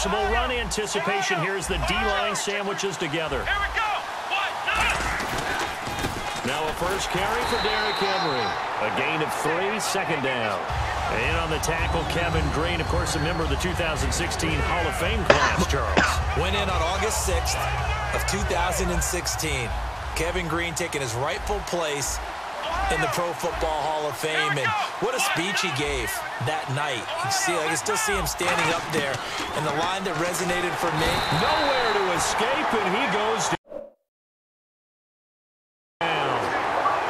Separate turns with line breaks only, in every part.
possible run anticipation here as the D-line sandwiches together.
Here we go.
Now a first carry for Derrick Henry. A gain of 3, second down. And on the tackle, Kevin Green, of course, a member of the 2016 Hall of Fame class, Charles.
Went in on August 6th of 2016. Kevin Green taking his rightful place in the Pro Football Hall of Fame. And what a speech he gave that night. I can still see him standing up there. And the line that resonated for me.
Nowhere to escape, and he goes down.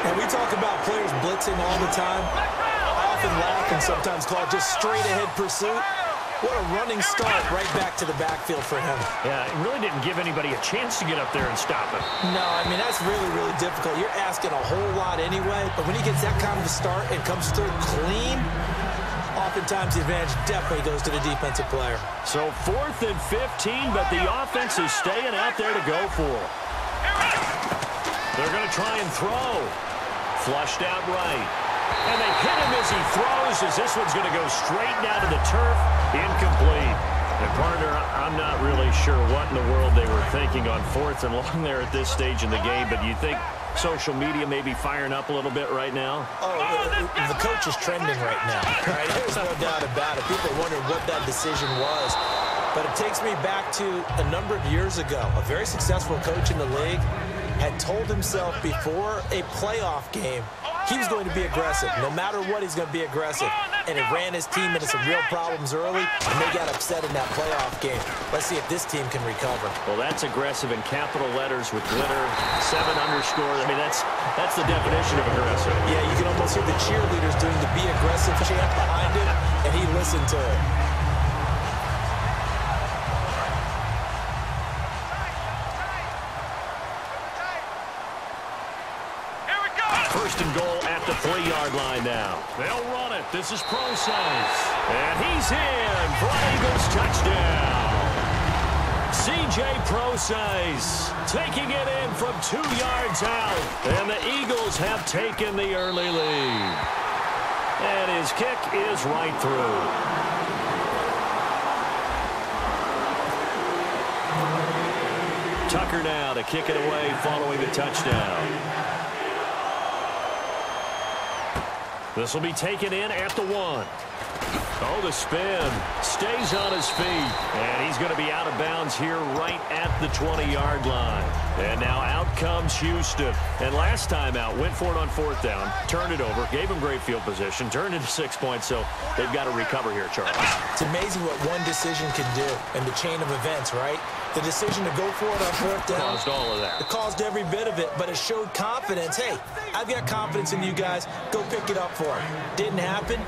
And we talk about players blitzing all the time. I often laugh and sometimes call it just straight-ahead pursuit. What a running start right back to the backfield for him.
Yeah, it really didn't give anybody a chance to get up there and stop him.
No, I mean, that's really, really difficult. You're asking a whole lot anyway, but when he gets that kind of a start and comes through clean, oftentimes the advantage definitely goes to the defensive player.
So 4th and 15, but the offense is staying out there to go for. They're going to try and throw. Flushed out right. And they hit him as he throws, as this one's going to go straight down to the turf. Incomplete. And partner, I'm not really sure what in the world they were thinking on 4th and long there at this stage in the game, but do you think social media may be firing up a little bit right now?
Oh, the coach is trending right now. Right? There's no doubt about it. People are wondering what that decision was. But it takes me back to a number of years ago. A very successful coach in the league had told himself before a playoff game he was going to be aggressive. No matter what, he's going to be aggressive. And it ran his team into some real problems early, and they got upset in that playoff game. Let's see if this team can recover.
Well, that's aggressive in capital letters with glitter, 7 underscores. I mean, that's the definition of aggressive.
Yeah, you can almost hear the cheerleaders doing the be aggressive chant behind him, and he listened to it.
First and goal at the 3-yard line now. They'll run it. This is Procise. And he's in for an Eagles touchdown. C.J. Procise taking it in from 2 yards out. And the Eagles have taken the early lead. And his kick is right through. Tucker now to kick it away following the touchdown. This will be taken in at the 1. Oh, the spin. Stays on his feet. And he's going to be out of bounds here right at the 20-yard line. And now out comes Houston. And last time out, went for it on 4th down, turned it over, gave him great field position, turned it to 6 points, so they've got to recover here, Charles.
It's amazing what one decision can do in the chain of events, right? The decision to go for it on 4th down.
Caused all of that.
It caused every bit of it, but it showed confidence. Hey, I've got confidence in you guys. Go pick it up for him. Didn't happen.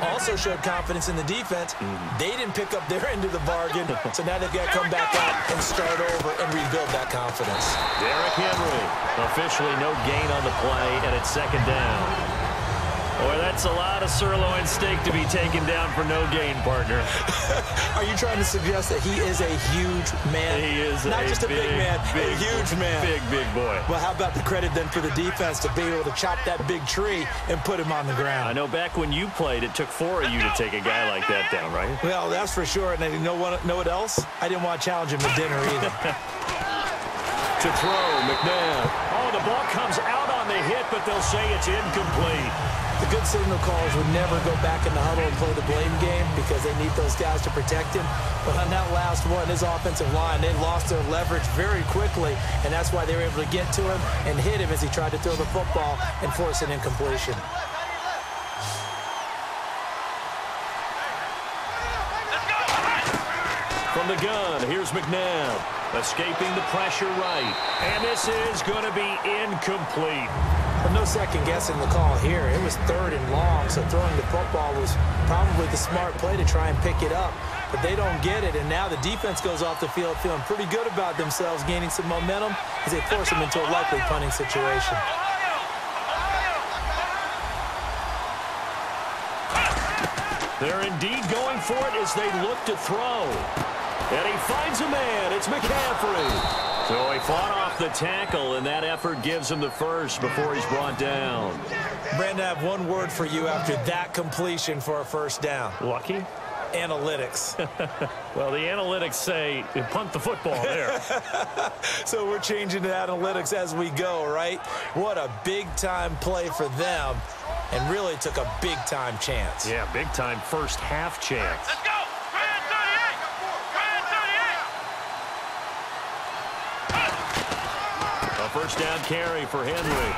Also showed confidence in the defense. They didn't pick up their end of the bargain, so now they've got to come back out and start over and rebuild that confidence.
Derrick Henry, officially no gain on the play, and it's 2nd down. Boy, that's a lot of sirloin steak to be taken down for no gain, partner.
Are you trying to suggest that he is a huge man?
He is
not just a big man, a huge man.
Big boy.
Well, how about the credit then for the defense to be able to chop that big tree and put him on the ground?
I know back when you played, it took 4 of you to take a guy like that down, right?
Well, that's for sure. And you know what else? I didn't want to challenge him to dinner either.
To throw, McNabb. Oh, the ball comes out on the hit, but they'll say it's incomplete.
The good signal callers would never go back in the huddle and play the blame game because they need those guys to protect him. But on that last one, his offensive line, they lost their leverage very quickly, and that's why they were able to get to him and hit him as he tried to throw the football and force an incompletion.
From the gun, here's McNabb. Escaping the pressure right. And this is going to be incomplete.
But no second guessing the call here. It was 3rd and long, so throwing the football was probably the smart play to try and pick it up. But they don't get it, and now the defense goes off the field feeling pretty good about themselves, gaining some momentum as they force them into a likely punting situation.
They're indeed going for it as they look to throw. And he finds a man. It's McCaffrey. So he fought off the tackle, and that effort gives him the first before he's brought down.
Brandon, I have one word for you after that completion for a 1st down.
Lucky?
Analytics.
Well, the analytics say punt the football there.
So we're changing to analytics as we go, right? What a big-time play for them, and really took a big-time chance.
Yeah, big-time first half chance.
Let's go! Grand 38! Grand 38!
A first down carry for Henry.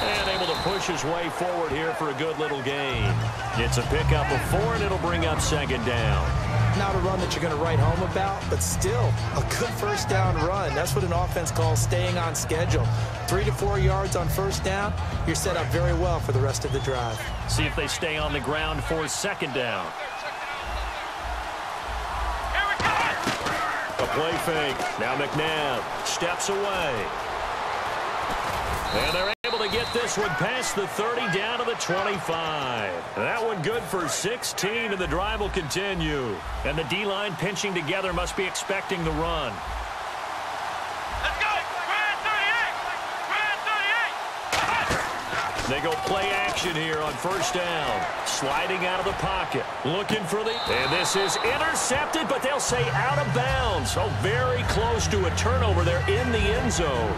And able to push his way forward here for a good little gain. It's a pickup of 4, and it'll bring up second down.
Not a run that you're going to write home about, but still a good first down run. That's what an offense calls staying on schedule. 3 to 4 yards on first down, you're set up very well for the rest of the drive.
See if they stay on the ground for second down.
Here we go!
A play fake. Now McNabb steps away. And they're able to get this one past the 30 down to the 25. That one good for 16, and the drive will continue. And the D-line pinching together must be expecting the run.
Let's go! Grand 38! Grand 38!
They go play action here on first down. Sliding out of the pocket. Looking for the... And this is intercepted, but they'll say out of bounds. So very close to a turnover there in the end zone.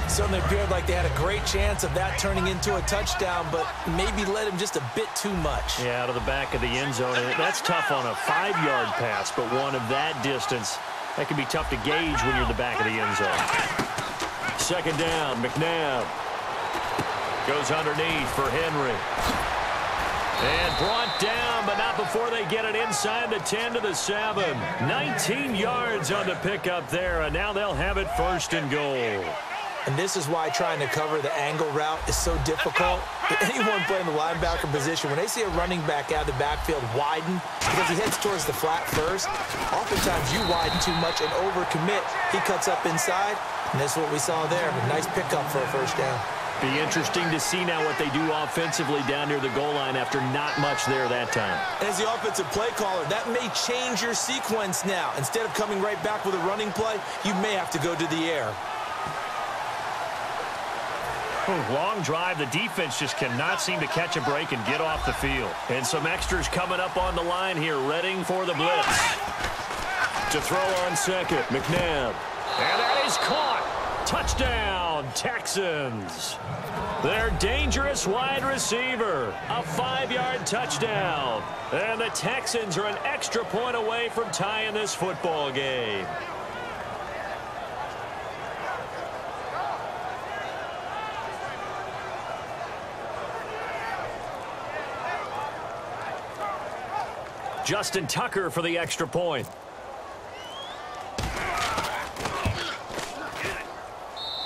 Certainly appeared like they had a great chance of that turning into a touchdown, but maybe led him just a bit too much.
Yeah, out of the back of the end zone. And that's tough on a 5-yard pass, but one of that distance, that can be tough to gauge when you're in the back of the end zone. Second down, McNabb goes underneath for Henry. And brought down, but not before they get it inside the 10 to the 7. 19 yards on the pickup there, and now they'll have it first and goal.
And this is why trying to cover the angle route is so difficult. Anyone playing the linebacker position, when they see a running back out of the backfield widen because he heads towards the flat first, oftentimes you widen too much and overcommit. He cuts up inside, and that's what we saw there. A nice pickup for a first down.
Be interesting to see now what they do offensively down near the goal line after not much there that time.
As the offensive play caller, that may change your sequence now. Instead of coming right back with a running play, you may have to go to the air.
Long drive. The defense just cannot seem to catch a break and get off the field. And some extras coming up on the line here, readying for the blitz. To throw on second, McNabb. And that is caught. Touchdown, Texans. Their dangerous wide receiver. A 5-yard touchdown. And the Texans are an extra point away from tying this football game. Justin Tucker for the extra point.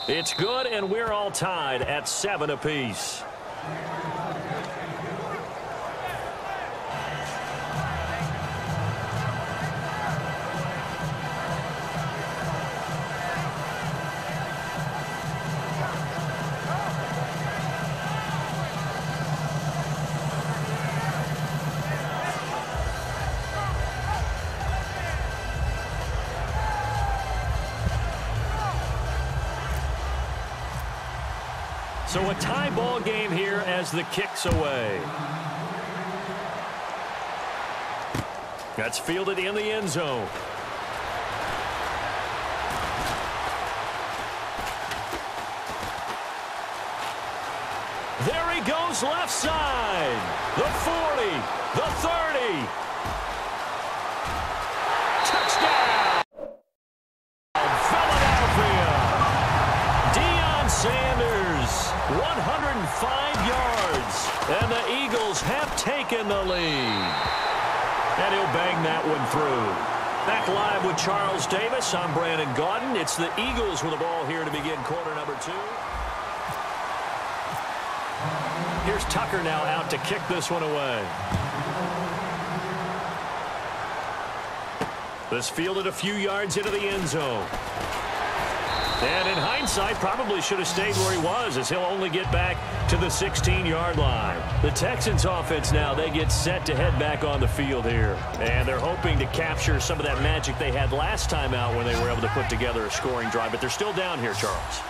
It's good, and we're all tied at 7 apiece. So a tie ball game here as the kick's away. That's fielded in the end zone. There he goes left side. The 40, the 30. Touchdown! Philadelphia. Deion Sanders. 105 yards, and the Eagles have taken the lead. And he'll bang that one through. Back live with Charles Davis. I'm Brandon Gaudin. It's the Eagles with the ball here to begin quarter number 2. Here's Tucker now out to kick this one away. This fielded a few yards into the end zone. And in hindsight, probably should have stayed where he was, as he'll only get back to the 16-yard line. The Texans offense now, they get set to head back on the field here. And they're hoping to capture some of that magic they had last time out when they were able to put together a scoring drive. But they're still down here, Charles.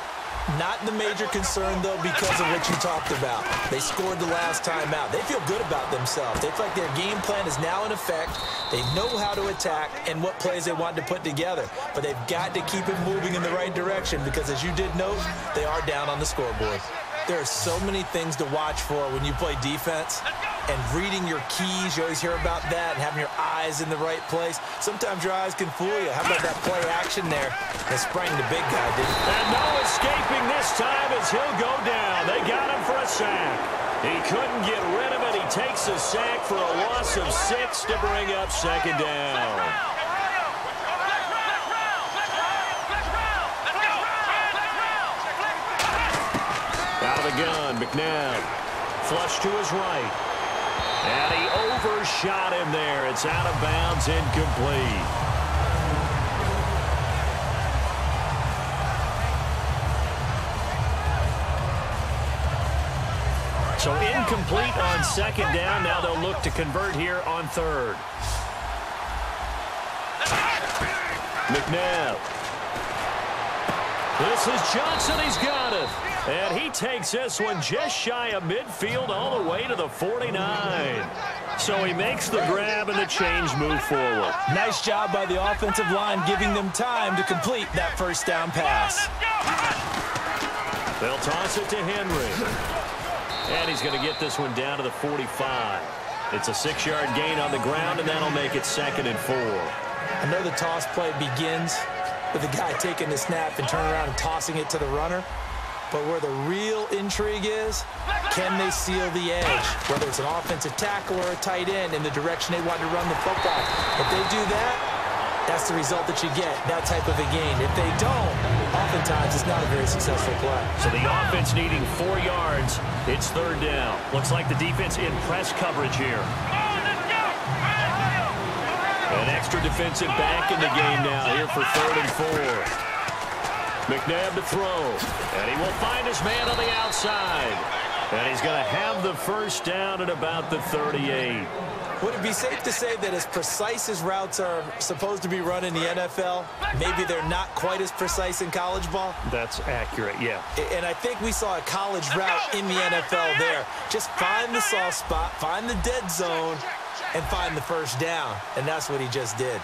Not the major concern, though, because of what you talked about. They scored the last time out. They feel good about themselves. They feel like their game plan is now in effect. They know how to attack and what plays they want to put together. But they've got to keep it moving in the right direction because, as you did note, they are down on the scoreboard. There are so many things to watch for when you play defense. And reading your keys, you always hear about that, and having your eyes in the right place. Sometimes your eyes can fool you. How about that play action there? They sprang the big guy, didn't they?
And no escaping this time as he'll go down. They got him for a sack. He couldn't get rid of it. He takes a sack for a loss of 6 to bring up second down. Out of the gun, McNabb. Flush to his right. And he overshot him there. It's out of bounds, incomplete. So incomplete on second down. Now they'll look to convert here on third. McNabb. This is Johnson. He's got it. And he takes this one just shy of midfield all the way to the 49. So he makes the grab and the change move forward.
Nice job by the offensive line giving them time to complete that first down pass.
They'll toss it to Henry. And he's going to get this one down to the 45. It's a 6-yard gain on the ground, and that'll make it 2nd and 4.
I know the toss play begins with the guy taking the snap and turning around and tossing it to the runner. But where the real intrigue is, can they seal the edge? Whether it's an offensive tackle or a tight end in the direction they want to run the football. If they do that, that's the result that you get, that type of a gain. If they don't, oftentimes it's not a very successful play.
So the offense needing 4 yards. It's 3rd down. Looks like the defense in press coverage here. An extra defensive back in the game now here for 3rd and 4. McNabb to throw, and he will find his man on the outside. And he's going to have the first down at about the 38.
Would it be safe to say that as precise as routes are supposed to be run in the NFL, maybe they're not quite as precise in college ball?
That's accurate, yeah.
And I think we saw a college route in the NFL there. Just find the soft spot, find the dead zone, and find the first down. And that's what he just did.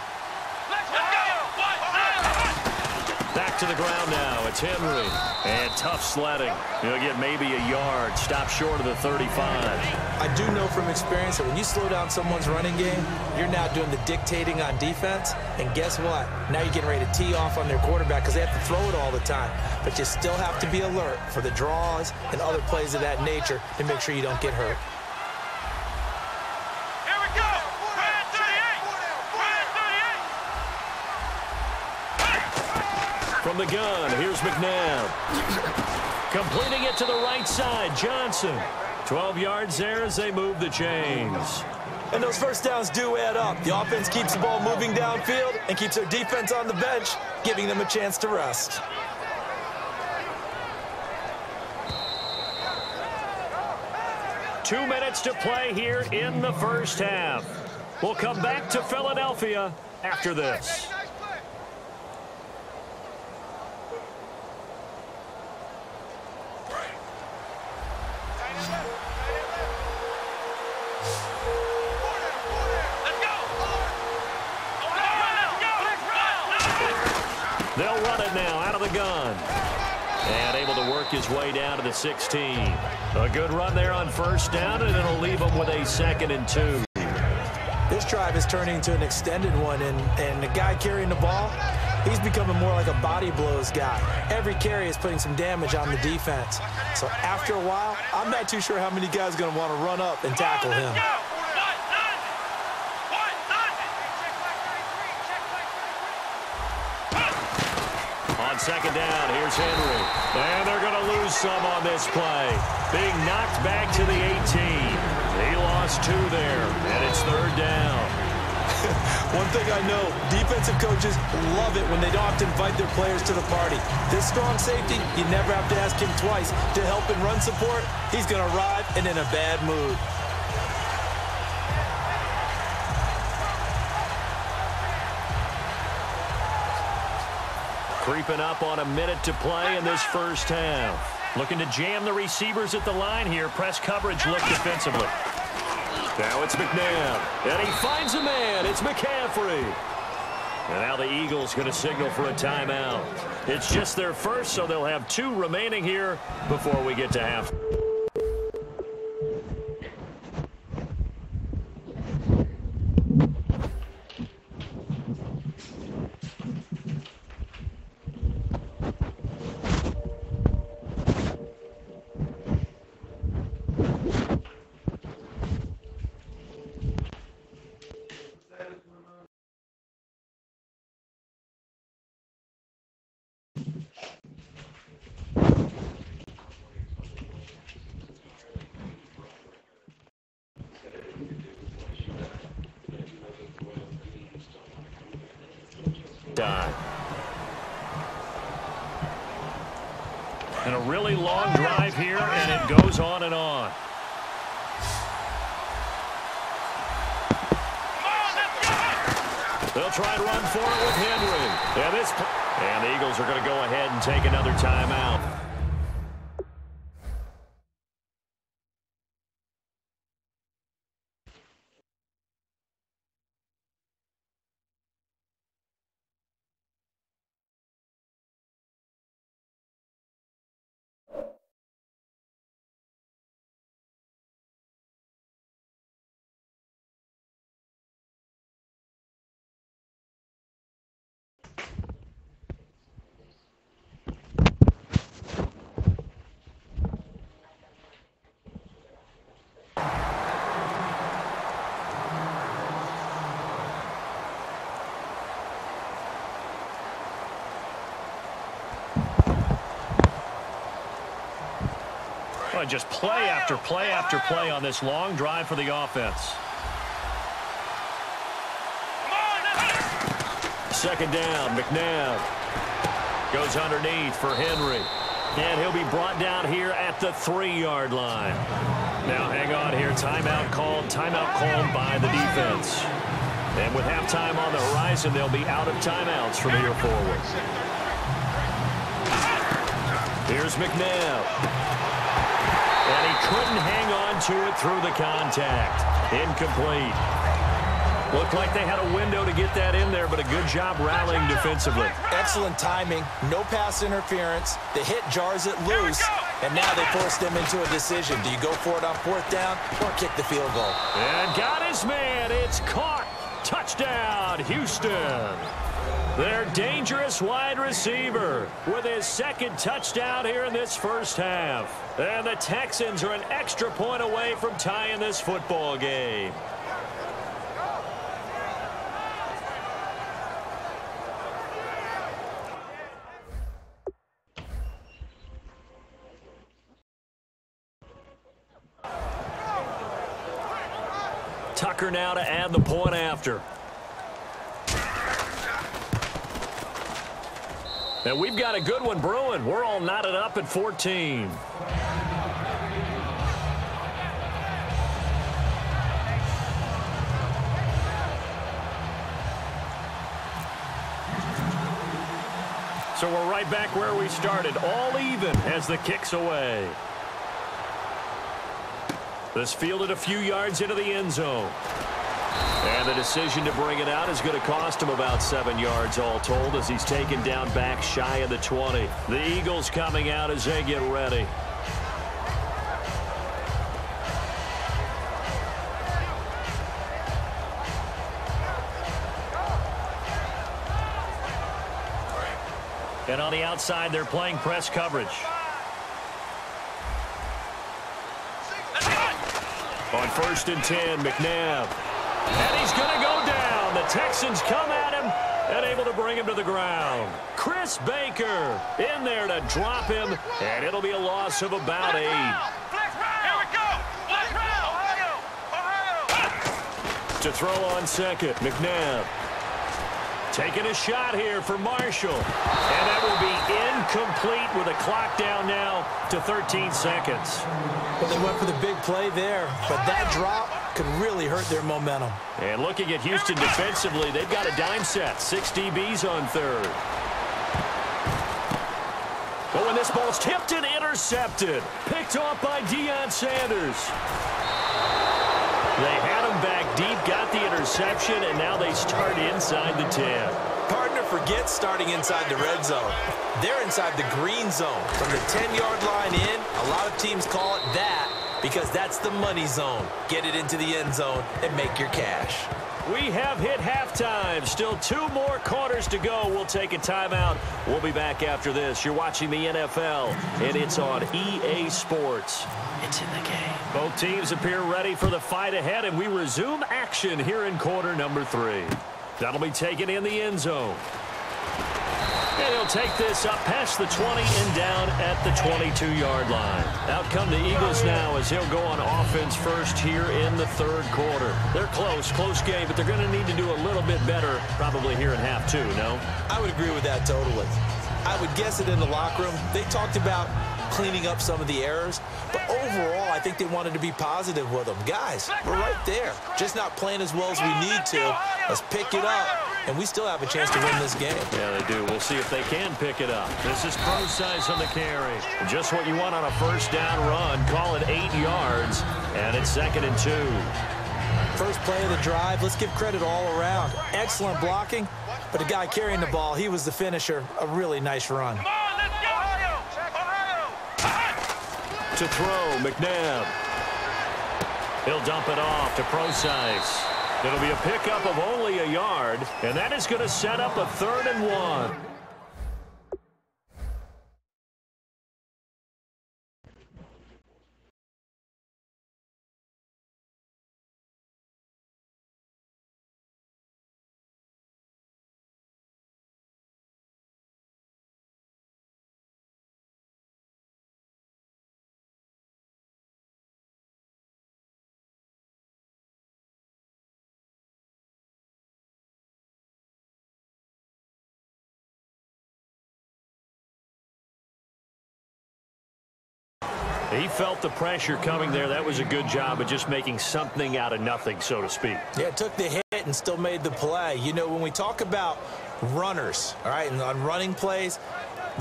Back to the ground now. It's Henry. And tough sledding. He'll get maybe a yard. Stop short of the 35.
I do know from experience that when you slow down someone's running game, you're now doing the dictating on defense. And guess what? Now you're getting ready to tee off on their quarterback because they have to throw it all the time. But you still have to be alert for the draws and other plays of that nature to make sure you don't get hurt.
From the gun, here's McNabb. Completing it to the right side, Johnson. 12 yards there as they move the chains.
And those first downs do add up. The offense keeps the ball moving downfield and keeps their defense on the bench, giving them a chance to rest.
Two minutes to play here in the first half. We'll come back to Philadelphia after this. They'll run it now out of the gun. And able to work his way down to the 16. A good run there on first down, and it'll leave him with a 2nd and 2.
This drive is turning into an extended one, and the guy carrying the ball, he's becoming more like a body blows guy. Every carry is putting some damage on the defense. So after a while, I'm not too sure how many guys are going to want to run up and tackle him.
On second down, here's Henry. And they're going to lose some on this play. Being knocked back to the 18. He lost 2 there, and it's 3rd down.
One thing I know, defensive coaches love it when they don't have to invite their players to the party. This strong safety, you never have to ask him twice to help in run support. He's going to arrive and in a bad mood.
Creeping up on a minute to play in this first half. Looking to jam the receivers at the line here. Press coverage look defensively. Now it's McNabb, and he finds a man. It's McCaffrey. And now the Eagles going to signal for a timeout. It's just their first, so they'll have 2 remaining here before we get to half. And a really long drive here, and it goes on and on. They'll try and run for it with Henry. And the Eagles are going to go ahead and take another timeout. Just play after play after play on this long drive for the offense. Second down, McNabb goes underneath for Henry. And he'll be brought down here at the 3-yard line. Now hang on here. Timeout called by the defense. And with halftime on the horizon, they'll be out of timeouts from here forward. Here's McNabb. And he couldn't hang on to it through the contact. Incomplete. Looked like they had a window to get that in there, but a good job rallying defensively.
Excellent timing. No pass interference. The hit jars it loose, and now they forced them into a decision. Do you go for it on 4th down or kick the field goal?
And got his man. It's caught. Touchdown, Houston. Their dangerous wide receiver with his 2nd touchdown here in this first half. And the Texans are an extra point away from tying this football game. Tucker now to add the point after. And we've got a good one brewing. We're all knotted up at 14. So we're right back where we started, all even as the kick's away. This fielded a few yards into the end zone. And the decision to bring it out is going to cost him about 7 yards all told as he's taken down back shy of the 20. The Eagles coming out as they get ready. And on the outside, they're playing press coverage. On 1st and 10, McNabb. And he's going to go down. The Texans come at him and able to bring him to the ground. Chris Baker in there to drop him, and it'll be a loss of about 8.
Here we go. Ohio.
To throw on 2nd, McNabb. Taking a shot here for Marshall. And that will be incomplete with a clock down now to 13 seconds.
Well, they went for the big play there, but that drop could really hurt their momentum.
And looking at Houston defensively, they've got a dime set. 6 DBs on 3rd. And this ball's tipped and intercepted. Picked off by Deion Sanders. They had him back deep, got the interception, and now they start inside the 10.
Partner forgets starting inside the red zone. They're inside the green zone. From the 10-yard line in, a lot of teams call it that because that's the money zone. Get it into the end zone and make your cash.
We have hit halftime. Still 2 more quarters to go. We'll take a timeout. We'll be back after this. You're watching the NFL, and it's on EA Sports. It's in the game. Both teams appear ready for the fight ahead, and we resume action here in quarter number 3. That'll be taken in the end zone. And he'll take this up past the 20 and down at the 22-yard line. Out come the Eagles now as he'll go on offense first here in the 3rd quarter. They're close game, but they're going to need to do a little bit better probably here in half 2, no?
I would agree with that totally. I would guess it in the locker room. They talked about cleaning up some of the errors, but overall, I think they wanted to be positive with them. Guys, we're right there. Just not playing as well as we need to. Let's pick it up, and we still have a chance to win this game.
Yeah, they do. We'll see if they can pick it up. This is pro size on the carry. Just what you want on a first down run. Call it 8 yards, and it's 2nd and 2.
First play of the drive. Let's give credit all around. Excellent blocking, but the guy carrying the ball, he was the finisher. A really nice run.
To throw, McNabb. He'll dump it off to Procise. It'll be a pickup of only a yard, and that is going to set up a 3rd and 1. He felt the pressure coming there. That was a good job of just making something out of nothing, so to speak.
Yeah, took the hit and still made the play. You know, when we talk about runners, all right, and on running plays,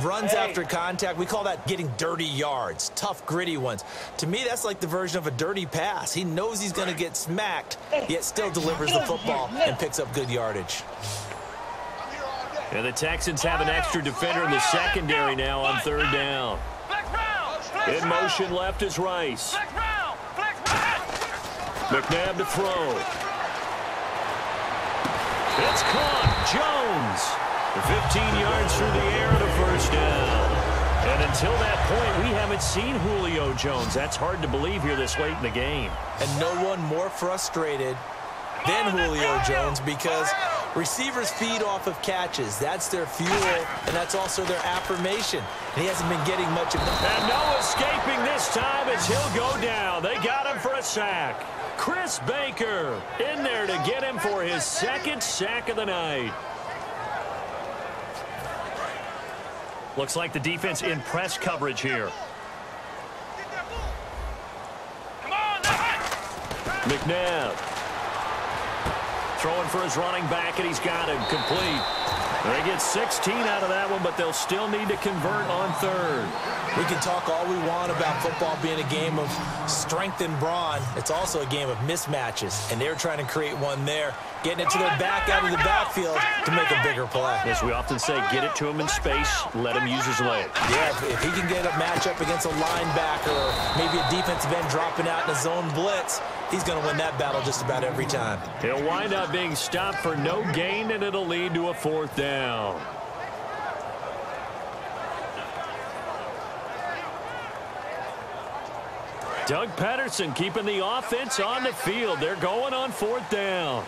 runs after contact, we call that getting dirty yards, tough, gritty ones. To me, that's like the version of a dirty pass. He knows he's going to get smacked, yet still delivers the football and picks up good yardage.
And the Texans have an extra defender in the secondary now on 3rd down. In motion left is Rice. McNabb to throw. It's caught. Jones. 15 yards through the air and a first down. And until that point, we haven't seen Julio Jones. That's hard to believe here this late in the game.
And no one more frustrated than Julio Jones because receivers feed off of catches. That's their fuel, and that's also their affirmation. And he hasn't been getting much of that.
And no escaping this time as he'll go down. They got him for a sack. Chris Baker in there to get him for his 2nd sack of the night. Looks like the defense in press coverage here. McNabb. Throwing for his running back, and he's got him complete. They get 16 out of that one, but they'll still need to convert on 3rd.
We can talk all we want about football being a game of strength and brawn. It's also a game of mismatches, and they're trying to create one there, getting it to their back out of the backfield to make a bigger play.
As we often say, get it to him in space, let him use his leg.
Yeah, if he can get a matchup against a linebacker or maybe a defensive end dropping out in a zone blitz, he's going to win that battle just about every time.
He'll wind up being stopped for no gain, and it'll lead to a 4th down. Doug Pederson keeping the offense on the field. They're going on 4th down.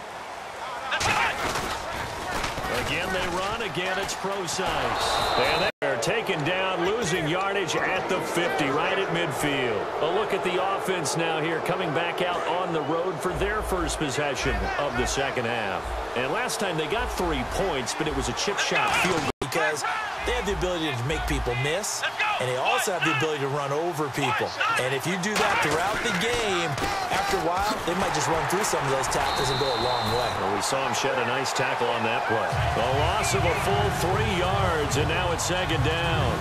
Again, they run. Again, it's Procise. And they're taken down, losing yardage at the 50, right at midfield. A look at the offense now here, coming back out on the road for their first possession of the 2nd half. And last time they got 3 points, but it was a chip shot field goal.
Because they have the ability to make people miss, and they also have the ability to run over people. And if you do that throughout the game, after a while, they might just run through some of those tackles and go a long way.
Well, we saw him shed a nice tackle on that play. A loss of a full 3 yards, and now it's 2nd down.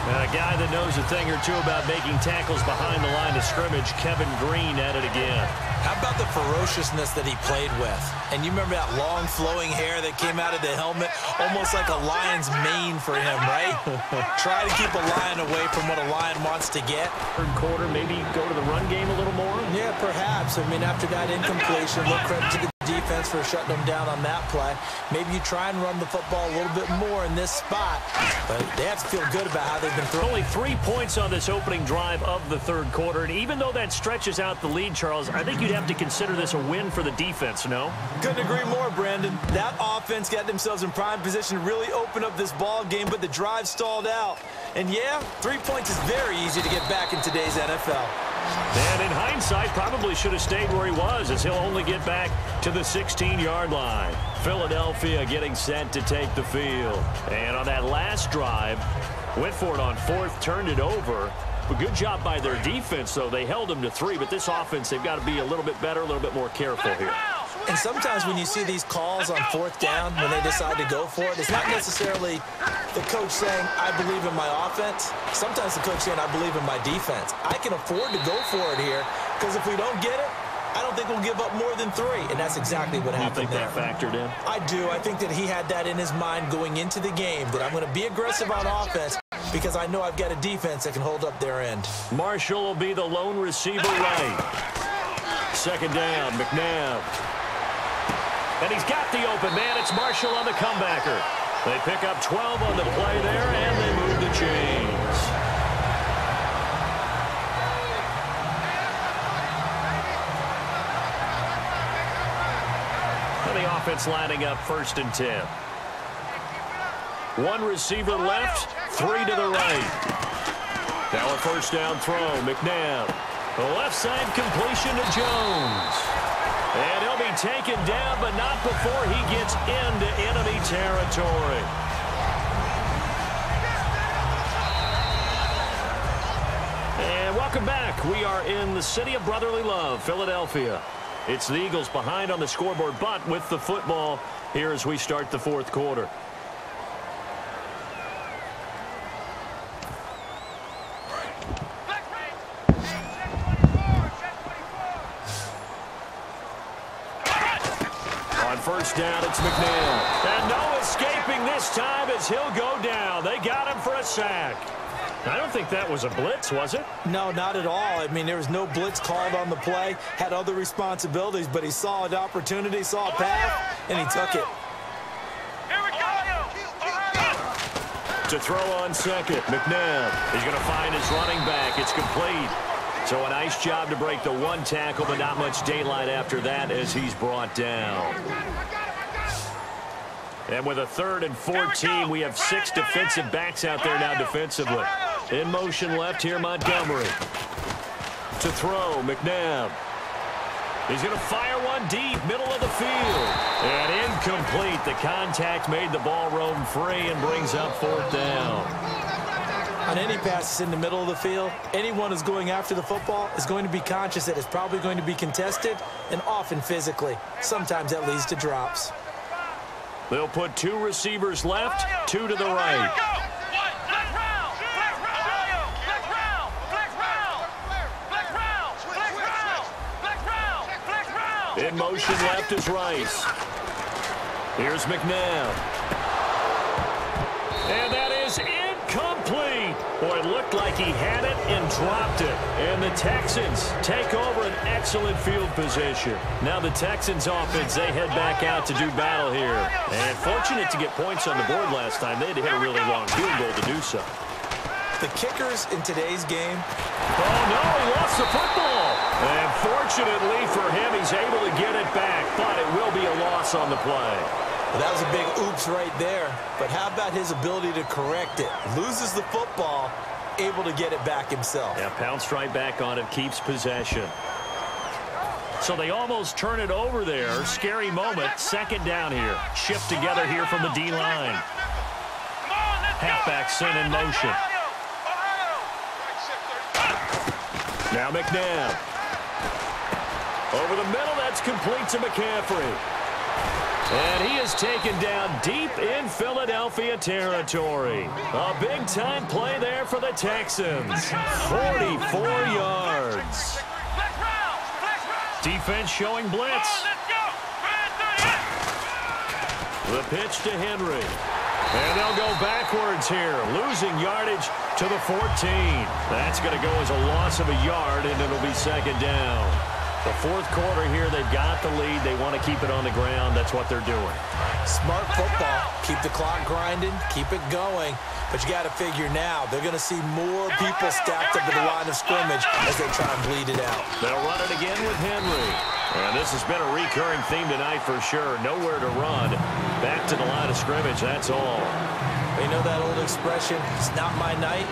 And a guy that knows a thing or two about making tackles behind the line of scrimmage, Kevin Green, at it again.
How about the ferociousness that he played with? And you remember that long flowing hair that came out of the helmet? Almost like a lion's mane for him, right? Try to keep a lion away from what a lion wants to get.
Third quarter, maybe go to the run game a little more?
Yeah, perhaps. I mean, after that incompletion, no credit to the defense for shutting them down on that play. Maybe you try and run the football a little bit more in this spot, but they have to feel good about how they've been throwing.
Only 3 points on this opening drive of the third quarter, and even though that stretches out the lead, Charles, I think you'd have to consider this a win for the defense, no?
Couldn't agree more, Brandon. That offense got themselves in prime position to really open up this ball game, but the drive stalled out. And yeah, 3 points is very easy to get back in today's NFL.
And in hindsight, probably should have stayed where he was, as he'll only get back to the 16-yard line. Philadelphia getting set to take the field. And on that last drive, went for it on fourth, turned it over. But good job by their defense, though. They held them to 3, but this offense, they've got to be a little bit better, a little bit more careful here.
And sometimes when you see these calls on fourth down, when they decide to go for it, it's not necessarily the coach saying, I believe in my offense. Sometimes the coach saying, I believe in my defense. I can afford to go for it here, because if we don't get it, I don't think we'll give up more than 3. And that's exactly what happened there.
You think that factored in?
I do. I think that he had that in his mind going into the game, that I'm going to be aggressive on offense because I know I've got a defense that can hold up their end.
Marshall will be the lone receiver right. Second down, McNabb. And he's got the open man. It's Marshall on the comebacker. They pick up 12 on the play there, and they move the chains. And the offense lining up 1st and 10. 1 receiver left, 3 to the right. Now a first down throw, McNabb. The left side completion to Jones. And he'll be taken down, but not before he gets into enemy territory. And welcome back. We are in the city of brotherly love, Philadelphia. It's the Eagles behind on the scoreboard, but with the football here as we start the fourth quarter. First down, it's McNabb. And no escaping this time as he'll go down. They got him for a sack. I don't think that was a blitz, was it?
No, not at all. I mean, there was no blitz called on the play. Had other responsibilities, but he saw an opportunity, saw a path, and he took it.
Here we go.
To throw on second, McNabb. He's going to find his running back. It's complete. So a nice job to break the 1 tackle, but not much daylight after that as he's brought down. And with a 3rd and 14, we have 6 defensive backs out there now defensively. In motion left here, Montgomery. To throw, McNabb. He's going to fire one deep, middle of the field. And incomplete. The contact made the ball roam free and brings up 4th down.
On any passes in the middle of the field, anyone who's going after the football is going to be conscious that it's probably going to be contested and often physically. Sometimes that leads to drops.
They'll put 2 receivers left, 2 to the right. In motion left is Rice. Here's McNabb. And that is incomplete. Boy, it looked like he had it and dropped it. And the Texans take over an excellent field position. Now the Texans offense, they head back out to do battle here. And fortunate to get points on the board last time. They had to hit a really long field goal to do so.
The kickers in today's game.
Oh, no, he lost the football. And fortunately for him, he's able to get it back. But it will be a loss on the play.
Well, that was a big oops right there. But how about his ability to correct it? Loses the football, able to get it back himself.
Yeah, pounced right back on it, keeps possession. So they almost turn it over there. Scary moment. Second down here. Shift together here from the D-line. Halfback sent in motion. Now McNabb. Over the middle, that's complete to McCaffrey. And he is taken down deep in Philadelphia territory. A big-time play there for the Texans. 44 yards. Defense showing blitz. The pitch to Henry. And they'll go backwards here, losing yardage to the 14. That's going to go as a loss of a yard, and it'll be second down. The fourth quarter here, they've got the lead. They want to keep it on the ground. That's what they're doing.
Smart football. Keep the clock grinding. Keep it going. But you got to figure now, they're going to see more people stacked up at the line of scrimmage as they try and bleed it out.
They'll run it again with Henry. And this has been a recurring theme tonight for sure. Nowhere to run. Back to the line of scrimmage, that's all.
You know that old expression, it's not my night?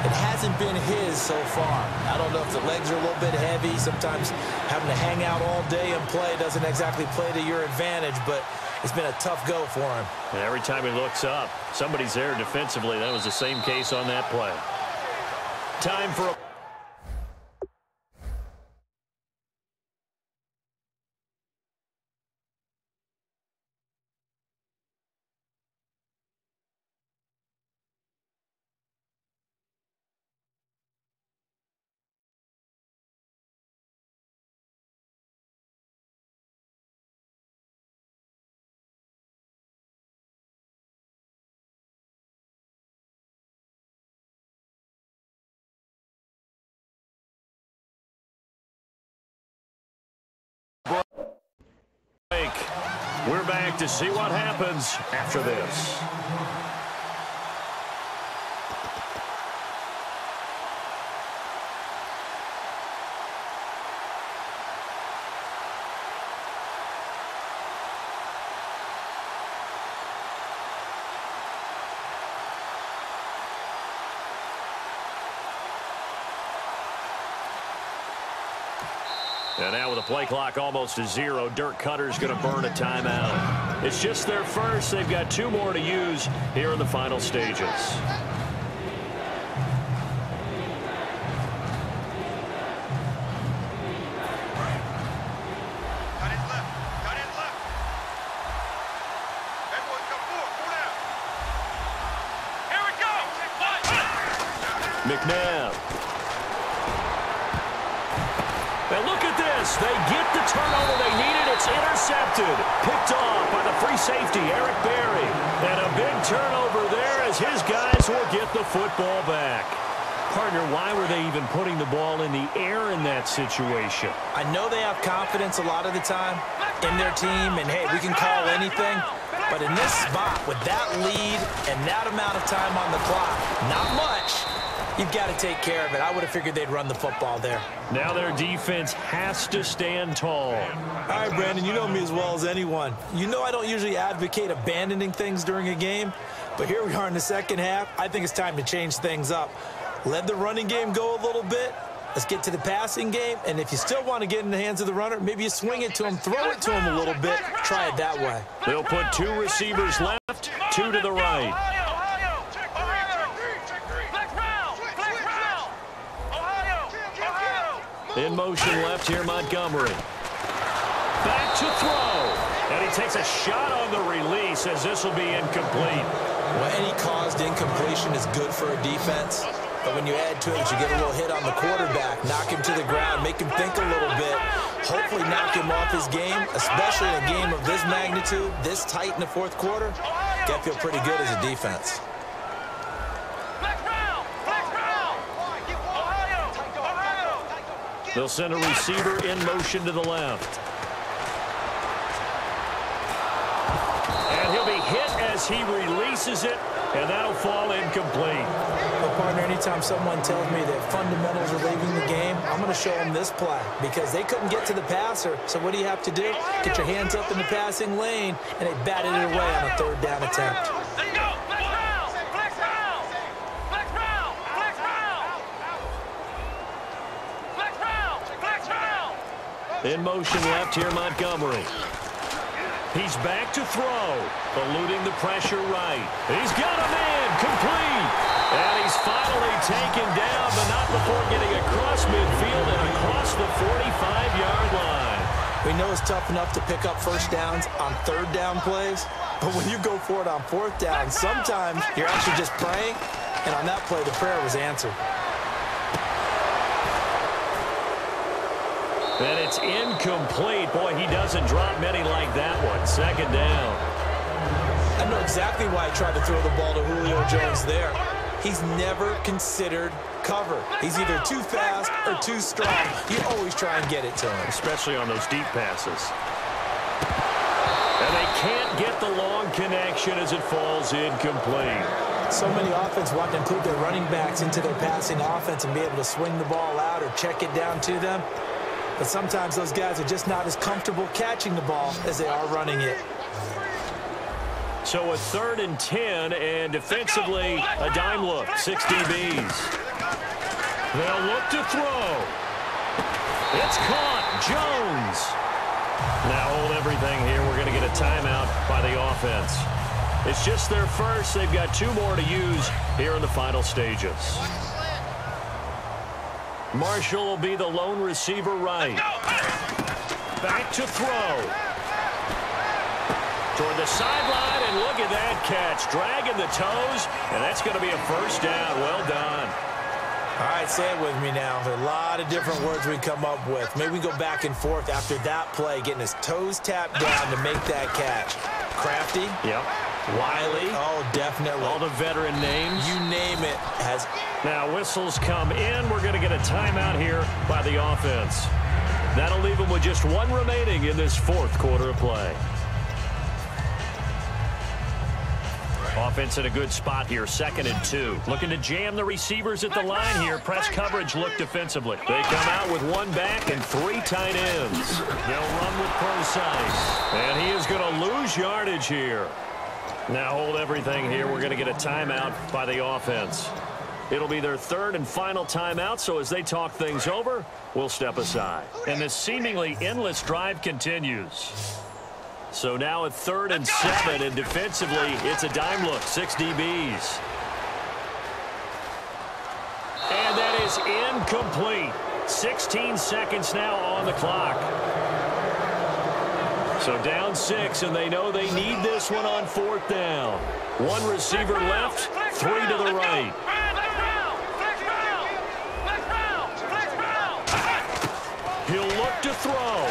It hasn't been his so far. I don't know if the legs are a little bit heavy. Sometimes having to hang out all day and play doesn't exactly play to your advantage, but it's been a tough go for him.
And every time he looks up, somebody's there defensively. That was the same case on that play. Time for a... We're back to see what happens after this. And now with the play clock almost to zero, Dirk Cutter's going to burn a timeout. It's just their first. They've got two more to use here in the final stages. McNabb. And look at this. They get the turnover they needed. It's intercepted. Picked off by the free safety, Eric Berry. And a big turnover there as his guys will get the football back. Partner, why were they even putting the ball in the air in that situation?
I know they have confidence a lot of the time in their team, and, hey, we can call anything. But in this spot, with that lead and that amount of time on the clock, not much. You've got to take care of it. I would have figured they'd run the football there.
Now their defense has to stand tall.
All right, Brandon, you know me as well as anyone. You know I don't usually advocate abandoning things during a game, but here we are in the second half. I think it's time to change things up. Let the running game go a little bit. Let's get to the passing game, and if you still want to get in the hands of the runner, maybe you swing it to him, throw it to him a little bit, try it that way.
They'll put two receivers left, two to the right. In motion left here, Montgomery. Back to throw. And he takes a shot on the release as this will be incomplete.
Well, any caused incompletion is good for a defense. But when you add to it, you get a little hit on the quarterback, knock him to the ground, make him think a little bit, hopefully knock him off his game, especially in a game of this magnitude, this tight in the fourth quarter. Got to feel pretty good as a defense.
They'll send a receiver in motion to the left. And he'll be hit as he releases it, and that'll fall incomplete.
Well, partner, anytime someone tells me that fundamentals are leaving the game, I'm going to show them this play because they couldn't get to the passer. So what do you have to do? Get your hands up in the passing lane, and they batted it away on a third down attempt.
In motion left here, Montgomery. He's back to throw, eluding the pressure right. He's got a man, complete. And he's finally taken down, but not before getting across midfield and across the 45-yard line.
We know it's tough enough to pick up first downs on third down plays, but when you go for it on fourth down, sometimes you're actually just praying, and on that play, the prayer was answered.
And it's incomplete. Boy, he doesn't drop many like that one. Second down.
I know exactly why I tried to throw the ball to Julio Jones there. He's never considered cover. He's either too fast or too strong. You always try and get it to him.
Especially on those deep passes. And they can't get the long connection as it falls incomplete.
So many offenses want to include their running backs into their passing offense and be able to swing the ball out or check it down to them. But sometimes those guys are just not as comfortable catching the ball as they are running it.
So a 3rd and 10, and defensively, a dime look, 6 DBs. They'll look to throw. It's caught. Jones. Now hold everything here. We're going to get a timeout by the offense. It's just their first. They've got 2 more to use here in the final stages. Marshall will be the lone receiver right. Back to throw. Toward the sideline, and look at that catch. Dragging the toes, and that's going to be a first down. Well done.
All right, say it with me now. There are a lot of different words we come up with. Maybe we go back and forth after that play, getting his toes tapped down to make that catch. Crafty.
Yep.
Wiley. Oh, definitely.
All the veteran names.
You name it.
Now whistles come in. We're going to get a timeout here by the offense. That'll leave them with just 1 remaining in this 4th quarter of play. Offense in a good spot here, 2nd and 2. Looking to jam the receivers at the line here. Press coverage look defensively. They come out with 1 back and 3 tight ends. They'll run with precise. And he is going to lose yardage here. Now hold everything here. We're going to get a timeout by the offense. It'll be their 3rd and final timeout, so as they talk things over, we'll step aside. And this seemingly endless drive continues. So now at 3rd and 7, and defensively, it's a dime look, 6 DBs. And that is incomplete. 16 seconds now on the clock. So down 6, and they know they need this one on 4th down. 1 receiver left, 3 to the right. He'll look to throw.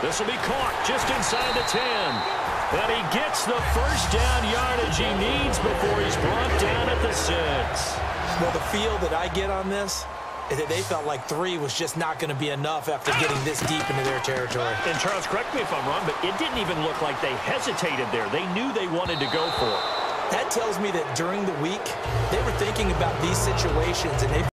This will be caught just inside the 10. And he gets the first down yardage he needs before he's brought down at the 6.
Well, the feel that I get on this is that they felt like 3 was just not going to be enough after getting this deep into their territory.
And Charles, correct me if I'm wrong, but it didn't even look like they hesitated there. They knew they wanted to go for it.
That tells me that during the week, they were thinking about these situations, and they